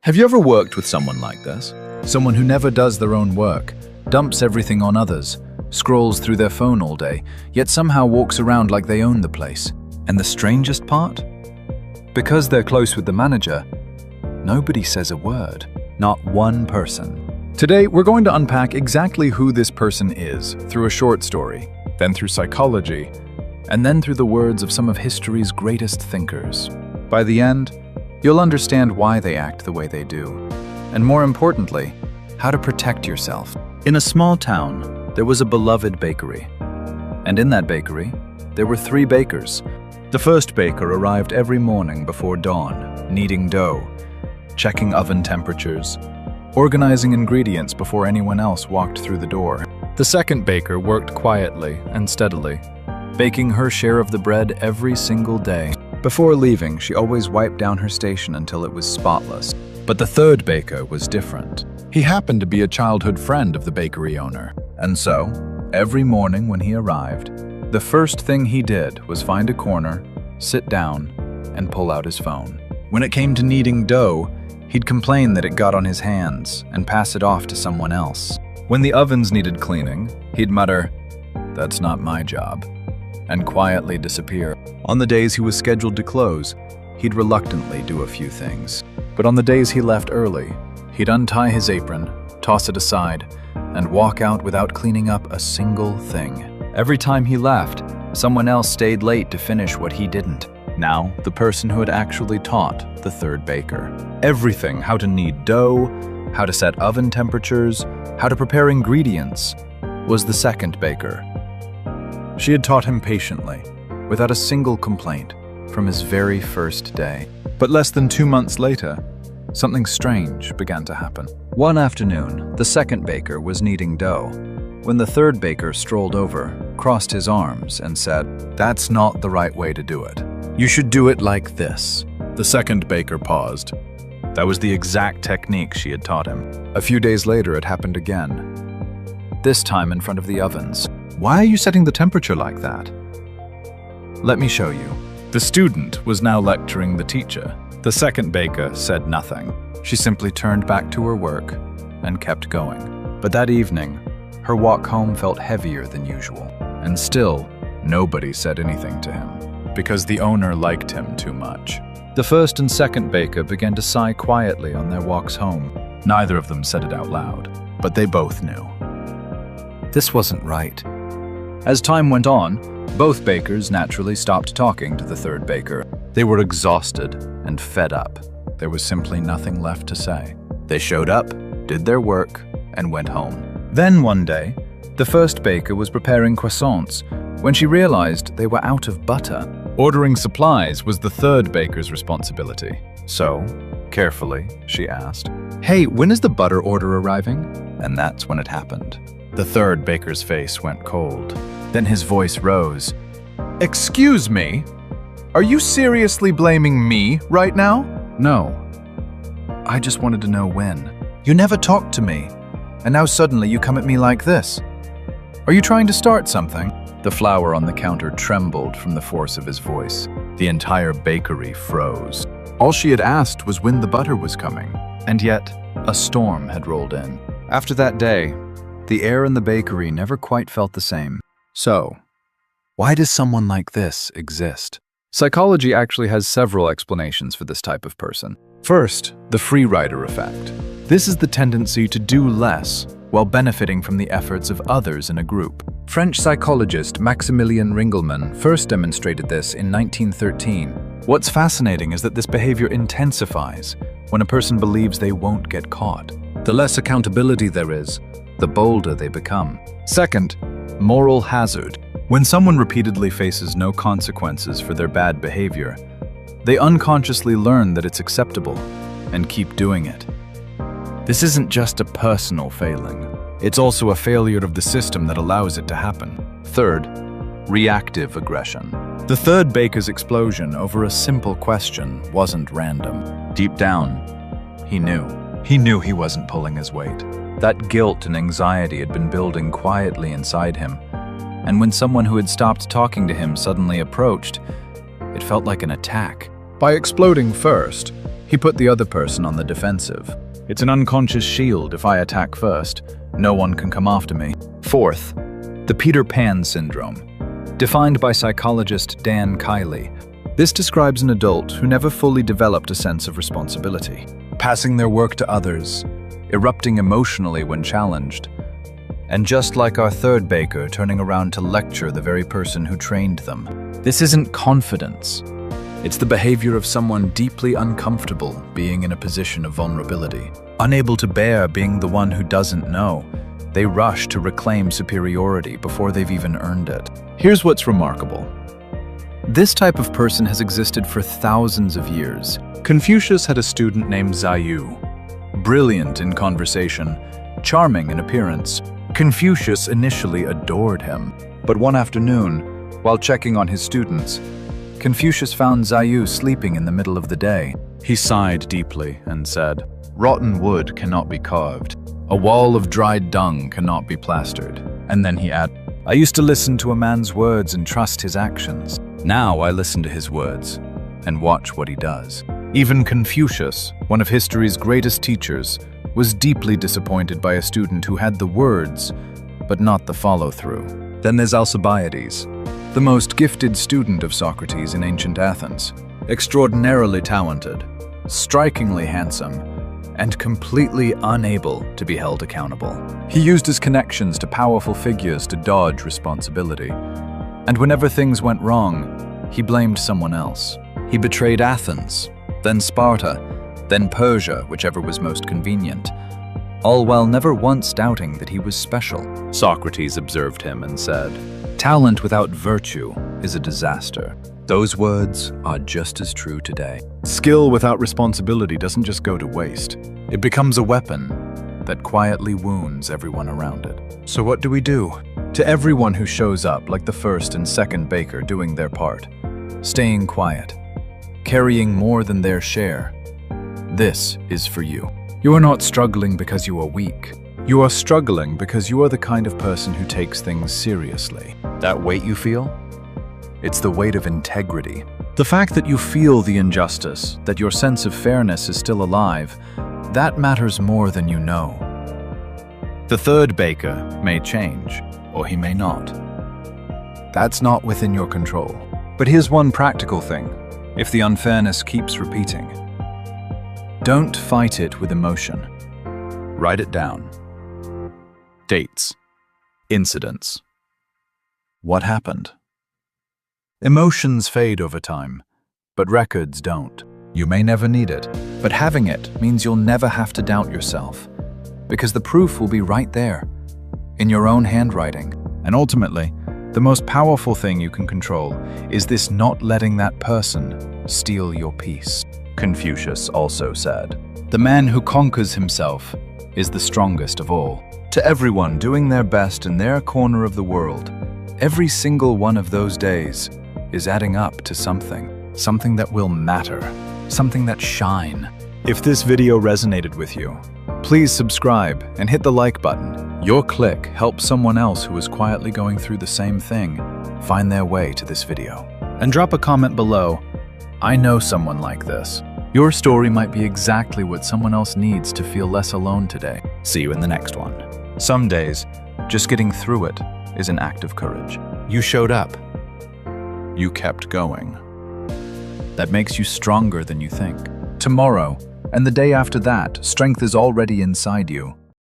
Have you ever worked with someone like this? Someone who never does their own work, dumps everything on others, scrolls through their phone all day, yet somehow walks around like they own the place. And the strangest part? Because they're close with the manager, nobody says a word. Not one person. Today, we're going to unpack exactly who this person is through a short story, then through psychology, and then through the words of some of history's greatest thinkers. By the end, you'll understand why they act the way they do, and more importantly, how to protect yourself. In a small town, there was a beloved bakery. And in that bakery, there were 3 bakers. The first baker arrived every morning before dawn, kneading dough, checking oven temperatures, organizing ingredients before anyone else walked through the door. The second baker worked quietly and steadily, baking her share of the bread every single day. Before leaving, she always wiped down her station until it was spotless. But the third baker was different. He happened to be a childhood friend of the bakery owner. And so, every morning when he arrived, the first thing he did was find a corner, sit down, and pull out his phone. When it came to kneading dough, he'd complain that it got on his hands and pass it off to someone else. When the ovens needed cleaning, he'd mutter, "That's not my job," and quietly disappear. On the days he was scheduled to close, he'd reluctantly do a few things. But on the days he left early, he'd untie his apron, toss it aside, and walk out without cleaning up a single thing. Every time he left, someone else stayed late to finish what he didn't. Now, the person who had actually taught the third baker everything: how to knead dough, how to set oven temperatures, how to prepare ingredients, was the second baker. She had taught him patiently, without a single complaint, from his very first day. But less than 2 months later, something strange began to happen. One afternoon, the second baker was kneading dough, when the third baker strolled over, crossed his arms, and said, "That's not the right way to do it. You should do it like this." The second baker paused. That was the exact technique she had taught him. A few days later, it happened again. This time in front of the ovens. "Why are you setting the temperature like that?" "Let me show you." The student was now lecturing the teacher. The second baker said nothing. She simply turned back to her work and kept going. But that evening, her walk home felt heavier than usual. And still, nobody said anything to him, because the owner liked him too much. The first and second baker began to sigh quietly on their walks home. Neither of them said it out loud, but they both knew. This wasn't right. As time went on, both bakers naturally stopped talking to the third baker. They were exhausted and fed up. There was simply nothing left to say. They showed up, did their work, and went home. Then one day, the first baker was preparing croissants when she realized they were out of butter. Ordering supplies was the third baker's responsibility. So, carefully, she asked, "Hey, when is the butter order arriving?" And that's when it happened. The third baker's face went cold. Then his voice rose. "Excuse me? Are you seriously blaming me right now?" "No. I just wanted to know when. You never talked to me, and now suddenly you come at me like this. Are you trying to start something?" The flour on the counter trembled from the force of his voice. The entire bakery froze. All she had asked was when the butter was coming, and yet a storm had rolled in. After that day, the air in the bakery never quite felt the same. So, why does someone like this exist? Psychology actually has several explanations for this type of person. First, the free rider effect. This is the tendency to do less while benefiting from the efforts of others in a group. French psychologist Maximilien Ringelmann first demonstrated this in 1913. What's fascinating is that this behavior intensifies when a person believes they won't get caught. The less accountability there is, the bolder they become. Second, moral hazard. When someone repeatedly faces no consequences for their bad behavior, they unconsciously learn that it's acceptable and keep doing it. This isn't just a personal failing. It's also a failure of the system that allows it to happen. Third, reactive aggression. The third baker's explosion over a simple question wasn't random. Deep down, he knew. He knew he wasn't pulling his weight. That guilt and anxiety had been building quietly inside him. And when someone who had stopped talking to him suddenly approached, it felt like an attack. By exploding first, He put the other person on the defensive. It's an unconscious shield. If I attack first, no one can come after me. Fourth, the Peter Pan syndrome, defined by psychologist Dan Kiley. This describes an adult who never fully developed a sense of responsibility, passing their work to others, erupting emotionally when challenged, and just like our third baker, turning around to lecture the very person who trained them. This isn't confidence. It's the behavior of someone deeply uncomfortable being in a position of vulnerability. Unable to bear being the one who doesn't know, they rush to reclaim superiority before they've even earned it. Here's what's remarkable. This type of person has existed for thousands of years. Confucius had a student named Zaiyu. Brilliant in conversation, charming in appearance, Confucius initially adored him. But one afternoon, while checking on his students, Confucius found Zaiyu sleeping in the middle of the day. He sighed deeply and said, "Rotten wood cannot be carved. A wall of dried dung cannot be plastered." And then he added, "I used to listen to a man's words and trust his actions. Now I listen to his words and watch what he does." Even Confucius, one of history's greatest teachers, was deeply disappointed by a student who had the words, but not the follow-through. Then there's Alcibiades, the most gifted student of Socrates in ancient Athens. Extraordinarily talented, strikingly handsome, and completely unable to be held accountable. He used his connections to powerful figures to dodge responsibility. And whenever things went wrong, he blamed someone else. He betrayed Athens, then Sparta, then Persia, whichever was most convenient, all while never once doubting that he was special. Socrates observed him and said, "Talent without virtue is a disaster." Those words are just as true today. Skill without responsibility doesn't just go to waste. It becomes a weapon that quietly wounds everyone around it. So what do we do? To everyone who shows up like the first and second baker doing their part, staying quiet, carrying more than their share, this is for you. You are not struggling because you are weak. You are struggling because you are the kind of person who takes things seriously. That weight you feel? It's the weight of integrity. The fact that you feel the injustice, that your sense of fairness is still alive, that matters more than you know. The third baker may change, or he may not. That's not within your control. But here's one practical thing, if the unfairness keeps repeating. Don't fight it with emotion. Write it down. Dates. Incidents. What happened? Emotions fade over time, but records don't. You may never need it, but having it means you'll never have to doubt yourself, because the proof will be right there, in your own handwriting. And ultimately, the most powerful thing you can control is this: not letting that person steal your peace. Confucius also said, "The man who conquers himself is the strongest of all." To everyone doing their best in their corner of the world, every single one of those days is adding up to something that will matter, something that shine. If this video resonated with you, please subscribe and hit the like button. Your click helps someone else who is quietly going through the same thing find their way to this video. And drop a comment below. I know someone like this. Your story might be exactly what someone else needs to feel less alone today. See you in the next one. Some days, just getting through it is an act of courage. You showed up. You kept going. That makes you stronger than you think. Tomorrow, and the day after that, strength is already inside you.